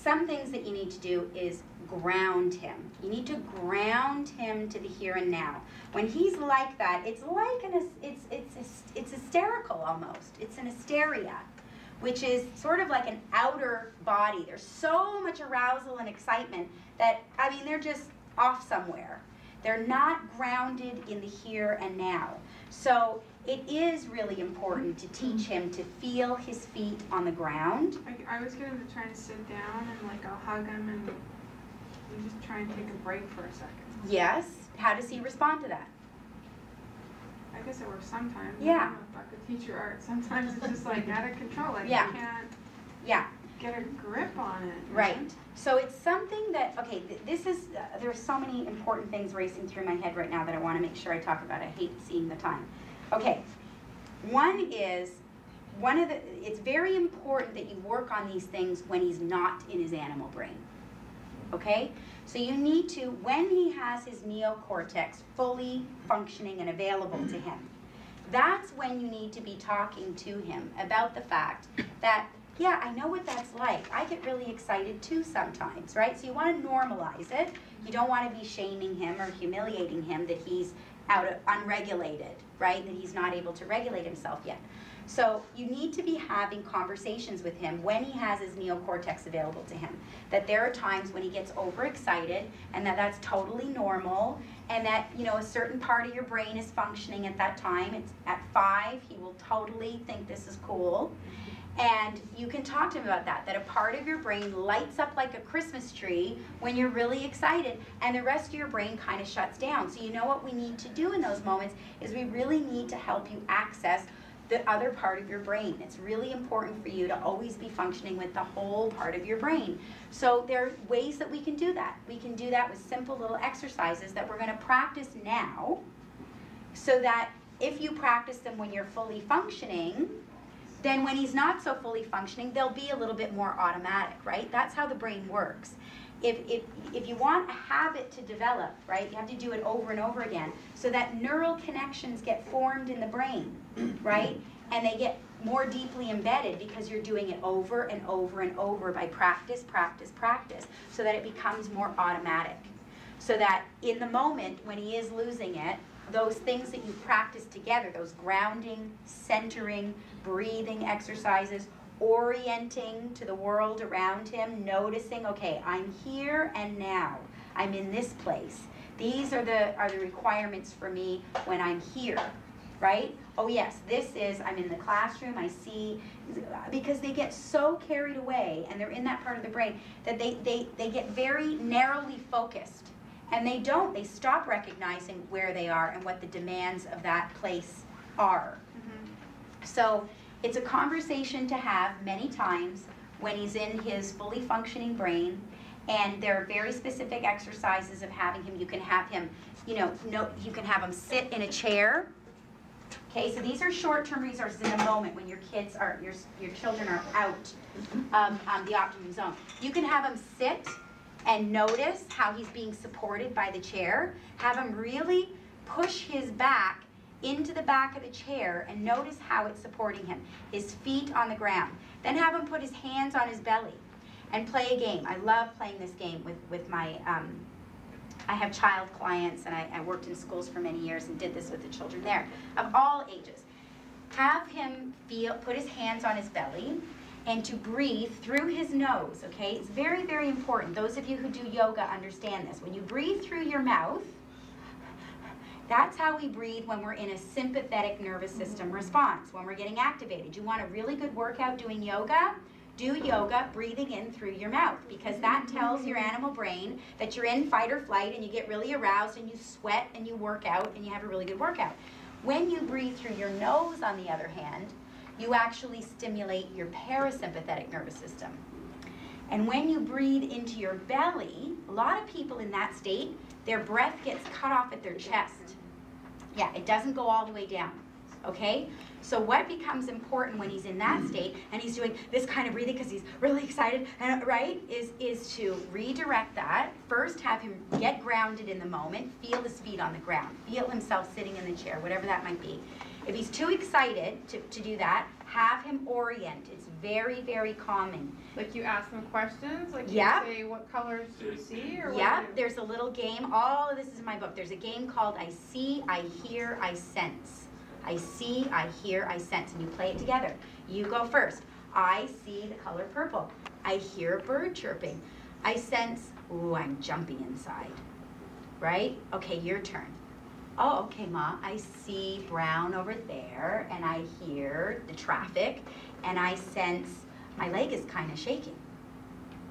some things that you need to do is ground him. You need to ground him to the here and now. When he's like that, it's like it's hysterical almost. It's an hysteria, which is sort of like an outer body. There's so much arousal and excitement that, I mean, they're just off somewhere. They're not grounded in the here and now. So it is really important to teach him to feel his feet on the ground. I was going to try and sit down and like I'll hug him and we just try and take a break for a second. Yes. How does he respond to that? I guess it works sometimes. Yeah. If I could teach you art, sometimes it's just like out of control. Like yeah. You can't get a grip on it. Right. So it's something that, okay, this is, there's so many important things racing through my head right now that I want to make sure I talk about. I hate seeing the time. Okay. One is, it's very important that you work on these things when he's not in his animal brain. Okay? So you need to, when he has his neocortex fully functioning and available to him, that's when you need to be talking to him about the fact that, yeah, I know what that's like. I get really excited too sometimes, right? So you want to normalize it. You don't want to be shaming him or humiliating him that he's unregulated, right? That he's not able to regulate himself yet. So you need to be having conversations with him when he has his neocortex available to him. That there are times when he gets overexcited and that that's totally normal and that, you know, a certain part of your brain is functioning at that time. It's at 5, he will totally think this is cool. And you can talk to him about that a part of your brain lights up like a Christmas tree when you're really excited and the rest of your brain kind of shuts down. So you know what we need to do in those moments is we really need to help you access the other part of your brain. It's really important for you to always be functioning with the whole part of your brain. So there are ways that we can do that. We can do that with simple little exercises that we're going to practice now so that if you practice them when you're fully functioning, then when he's not so fully functioning, they'll be a little bit more automatic, right? That's how the brain works. If you want a habit to develop, right, you have to do it over and over again so that neural connections get formed in the brain, right? And they get more deeply embedded because you're doing it over and over and over by practice, practice, practice, so that it becomes more automatic. So that in the moment when he is losing it, those things that you practice together, those grounding, centering, breathing exercises, orienting to the world around him, noticing, okay, I'm here and now. I'm in this place. These are the requirements for me when I'm here, right? Oh yes, this is, I'm in the classroom, I see, because they get so carried away and they're in that part of the brain that they get very narrowly focused. And they stop recognizing where they are and what the demands of that place are. Mm-hmm. So it's a conversation to have many times when he's in his fully functioning brain, and there are very specific exercises of having him. You can have him, you can have him sit in a chair. Okay, so these are short-term resources in the moment when your children are out the optimum zone. You can have him sit and notice how he's being supported by the chair. Have him really push his back into the back of the chair and notice how it's supporting him. His feet on the ground. Then have him put his hands on his belly and play a game. I love playing this game with my, I have child clients and I worked in schools for many years and did this with the children there of all ages. Have him put his hands on his belly and to breathe through his nose, okay? It's very, very important. Those of you who do yoga understand this. When you breathe through your mouth, that's how we breathe when we're in a sympathetic nervous system response, when we're getting activated. You want a really good workout doing yoga? Do yoga breathing in through your mouth, because that tells your animal brain that you're in fight or flight and you get really aroused and you sweat and you work out and you have a really good workout. When you breathe through your nose, on the other hand, you actually stimulate your parasympathetic nervous system. And when you breathe into your belly, a lot of people in that state, their breath gets cut off at their chest. Yeah, it doesn't go all the way down, okay? So what becomes important when he's in that state, and he's doing this kind of breathing because he's really excited, right, is to redirect that. First, have him get grounded in the moment, feel his feet on the ground, feel himself sitting in the chair, whatever that might be. If he's too excited to do that, Have him orient. It's very, very calming. Like you ask them questions? Like you say, what colors do you see? Or There's a little game. All of this is in my book. There's a game called I See, I Hear, I Sense. I see, I hear, I sense. And you play it together. You go first. I see the color purple. I hear a bird chirping. I sense, ooh, I'm jumpy inside. Right? Okay, your turn. Oh, okay, Ma, I see brown over there, and I hear the traffic, and I sense my leg is kind of shaking,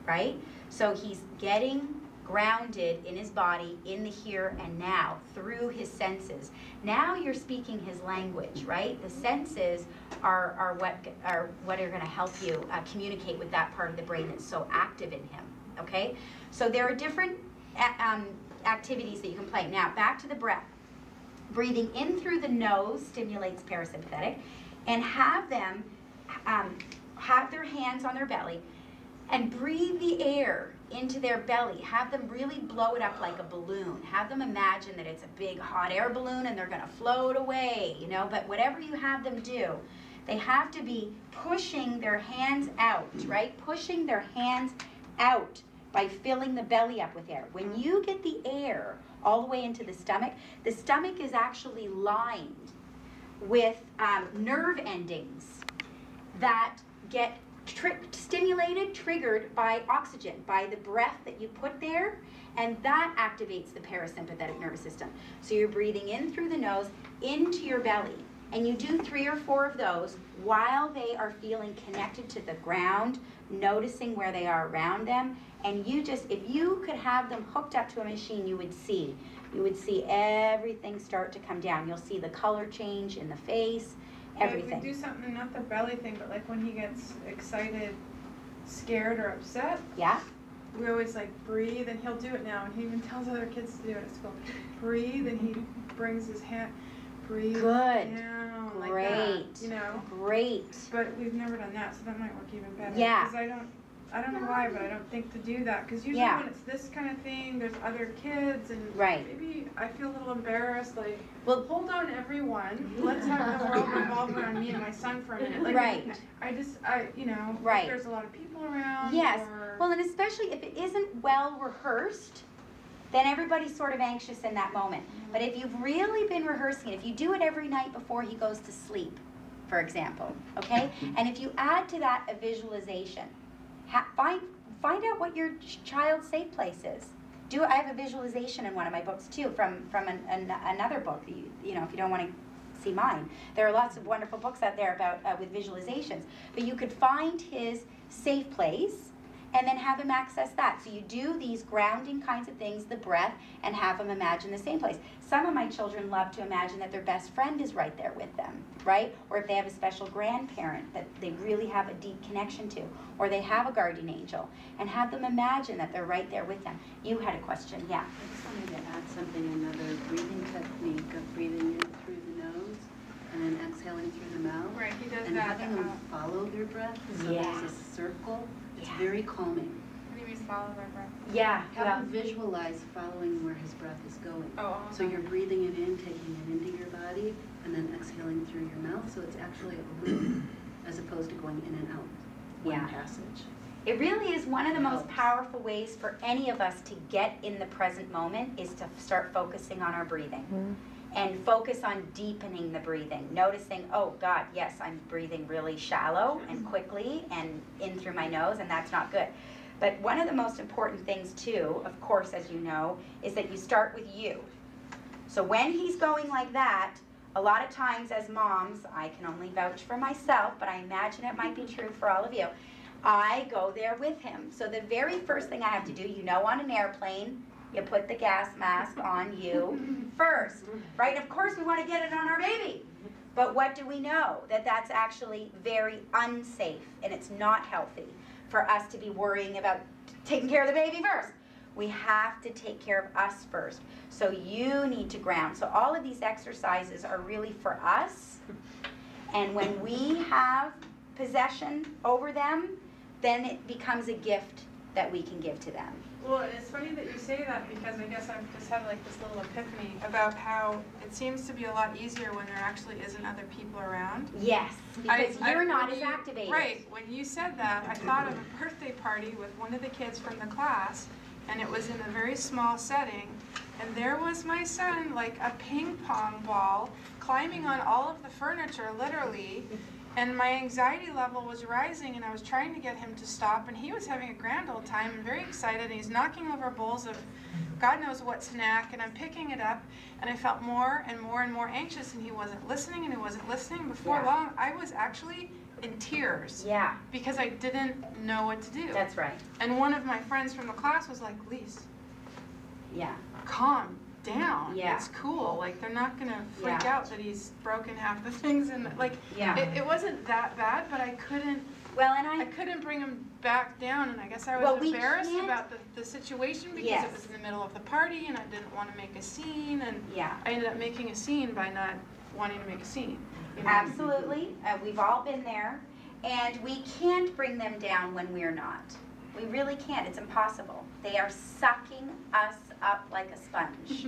right? So he's getting grounded in his body, in the here and now, through his senses. Now you're speaking his language, right? The senses are what are going to help you communicate with that part of the brain that's so active in him, okay? So there are different activities that you can play. Now, back to the breath. Breathing in through the nose stimulates parasympathetic, and have them have their hands on their belly and breathe the air into their belly. Have them really blow it up like a balloon. Have them imagine that it's a big hot air balloon and they're going to float away, you know, but whatever you have them do, they have to be pushing their hands out, right? Pushing their hands out by filling the belly up with air. When you get the air all the way into the stomach is actually lined with nerve endings that get triggered by oxygen, by the breath that you put there, and that activates the parasympathetic nervous system. So you're breathing in through the nose into your belly, and you do 3 or 4 of those while they are feeling connected to the ground, noticing where they are around them. And you just, if you could have them hooked up to a machine, you would see everything start to come down. You'll see the color change in the face, everything. If we do something, not the belly thing, but like when he gets excited, scared, or upset. Yeah. We always like breathe, and he'll do it now, and he even tells other kids to do it at school. Breathe, and he brings his hand, breathe Good. down, Great. like that, you know. Great. But we've never done that, so that might work even better. Yeah. Because I don't know why, but I don't think to do that. Because usually when it's this kind of thing, there's other kids, and maybe I feel a little embarrassed. Like, well, hold on, everyone. Let's have the world revolve around me and my son for a minute. Like, you know, if there's a lot of people around. Yes. Well, and especially if it isn't well rehearsed, then everybody's sort of anxious in that moment. But if you've really been rehearsing it, if you do it every night before he goes to sleep, for example, okay? And if you add to that a visualization, find out what your child's safe place is. I have a visualization in one of my books too, from another book. You know, if you don't want to see mine, there are lots of wonderful books out there about with visualizations. But you could find his safe place, and then have him access that. So you do these grounding kinds of things, the breath, and have him imagine the same place. Some of my children love to imagine that their best friend is right there with them, right? Or if they have a special grandparent that they really have a deep connection to, or they have a guardian angel, and have them imagine that they're right there with them. You had a question, yeah? I just wanted to add something, another breathing technique of breathing in through the nose and then exhaling through the mouth. Right, he does and that. having them follow their breath, so there's a circle. It's very calming. What do you mean follow their breath? Yeah. Have them visualize following where his breath is going. So you're breathing it in, taking it into your body, and then exhaling through your mouth. So it's actually a loop as opposed to going in and out. One passage. It really is one of the most powerful ways for any of us to get in the present moment is to start focusing on our breathing. And focus on deepening the breathing, noticing, oh God, yes, I'm breathing really shallow and quickly and in through my nose, and that's not good. But one of the most important things too, of course, as you know, is that you start with you. So when he's going like that, a lot of times as moms, I can only vouch for myself, but I imagine it might be true for all of you, I go there with him. So the very first thing I have to do, you know, on an airplane, you put the gas mask on you first, right? Of course we want to get it on our baby. But what do we know? That that's actually very unsafe, and it's not healthy for us to be worrying about taking care of the baby first. We have to take care of us first. So you need to ground. So all of these exercises are really for us. And when we have possession over them, then it becomes a gift that we can give to them. Well, it's funny that you say that, because I guess I've just had like this little epiphany about how it seems to be a lot easier when there actually isn't other people around. Yes, because you're not as activated. Right, when you said that, I thought of a birthday party with one of the kids from the class, and it was in a very small setting, and there was my son, like a ping pong ball, climbing on all of the furniture, literally, and my anxiety level was rising, and I was trying to get him to stop, and he was having a grand old time and very excited, and he's knocking over bowls of God knows what snack, and I'm picking it up, and I felt more and more and more anxious, and he wasn't listening, and he wasn't listening. Before long, I was actually in tears. Yeah. Because I didn't know what to do. That's right. And one of my friends from the class was like, Lise, calm down. Yeah. It's cool. Like, they're not going to freak out that he's broken half the things. And like, it wasn't that bad, but I couldn't, I couldn't bring him back down. And I guess I was embarrassed about the situation, because it was in the middle of the party, and I didn't want to make a scene. And I ended up making a scene by not wanting to make a scene. You know? Absolutely. We've all been there. And we can't bring them down when we're not. We really can't. It's impossible. They are sucking us up like a sponge.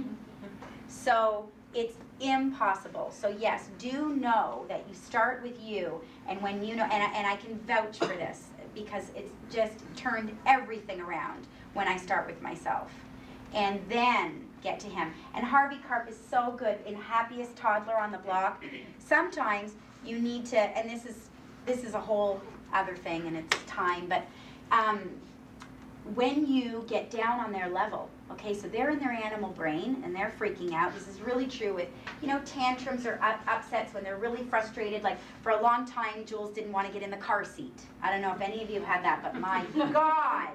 So it's impossible. So yes, do know that you start with you, and when you know, and I can vouch for this, because it's just turned everything around when I start with myself. And then get to him. And Harvey Karp is so good in Happiest Toddler on the Block. Sometimes you need to, and this is a whole other thing, and it's time, but when you get down on their level, okay, so they're in their animal brain and they're freaking out. This is really true with, you know, tantrums or upsets when they're really frustrated. Like, for a long time, Jules didn't want to get in the car seat. I don't know if any of you have had that, but my God.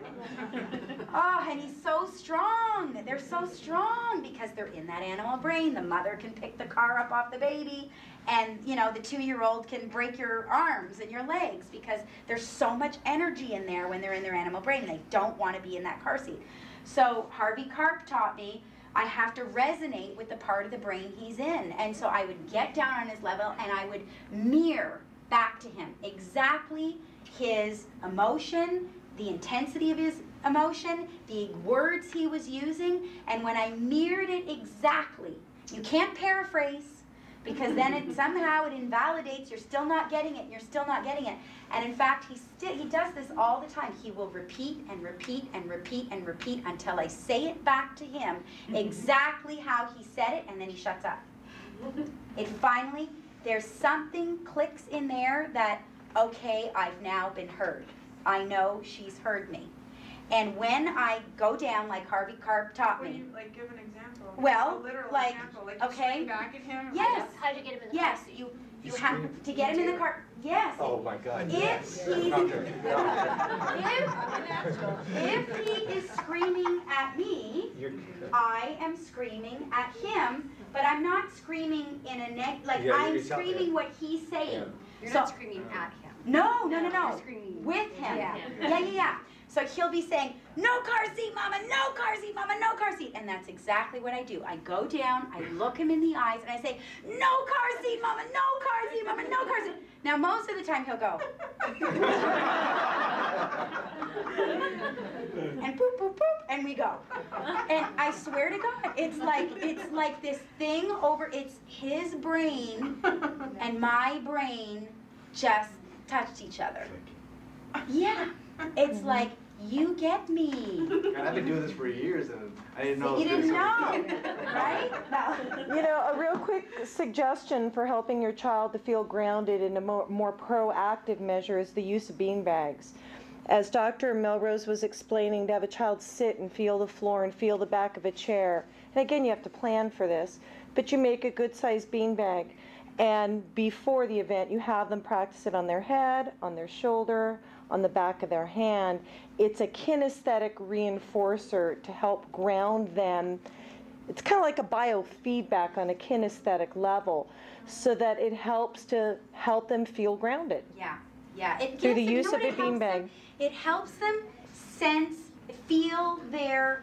Oh, and he's so strong. They're so strong because they're in that animal brain. The mother can pick the car up off the baby, and, you know, the 2-year-old can break your arms and your legs because there's so much energy in there when they're in their animal brain. They don't want to be in that car seat. So Harvey Karp taught me I have to resonate with the part of the brain he's in. And so I would get down on his level, and I would mirror back to him exactly his emotion, the intensity of his emotion, the words he was using. And when I mirrored it exactly, you can't paraphrase, because then somehow it invalidates. You're still not getting it, and you're still not getting it. And in fact, he does this all the time. He will repeat and repeat and repeat and repeat until I say it back to him exactly how he said it, and then he shuts up. It finally, there's something clicks in there that, okay, I've now been heard. I know she's heard me. And when I go down, like Harvey Karp taught me. Will you, like, give an example? Well, a literal like, example. Like, you scream back at him? Yes. How'd you get him in the car? Yes, you have to get him in the car. Yes. Oh my God. If he is screaming at me, I am screaming at him, but I'm not screaming in a I'm screaming what he's saying. You're not screaming at him. No. You're screaming with him. Yeah. So he'll be saying, no car seat, mama, no car seat, mama, no car seat. And that's exactly what I do. I go down, I look him in the eyes, and I say, no car seat, mama, no car seat, mama, no car seat. Now, most of the time, he'll go. And poop, poop, poop, and we go. And I swear to God, it's like this thing over, it's his brain and my brain just touched each other. Yeah. It's like, you get me. And I've been doing this for years, and I didn't know. You didn't know, right? No. You know, a real quick suggestion for helping your child to feel grounded in a more proactive measure is the use of bean bags. As Dr. Melrose was explaining, to have a child sit and feel the floor and feel the back of a chair. And again, you have to plan for this, but you make a good-sized bean bag. And before the event, you have them practice it on their head, on their shoulder, on the back of their hand. It's a kinesthetic reinforcer to help ground them. It's kind of like a biofeedback on a kinesthetic level, so that it helps them feel grounded. Yeah. Through the use of a beanbag. It helps them feel their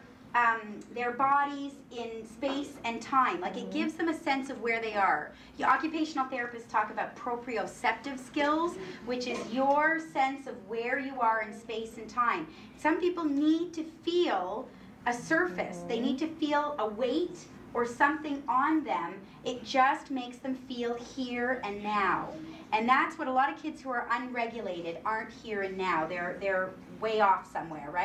their bodies in space and time. Like it gives them a sense of where they are. The occupational therapists talk about proprioceptive skills, which is your sense of where you are in space and time. Some people need to feel a surface. They need to feel a weight or something on them. It just makes them feel here and now. And that's what a lot of kids who are unregulated aren't here and now. They're way off somewhere, right?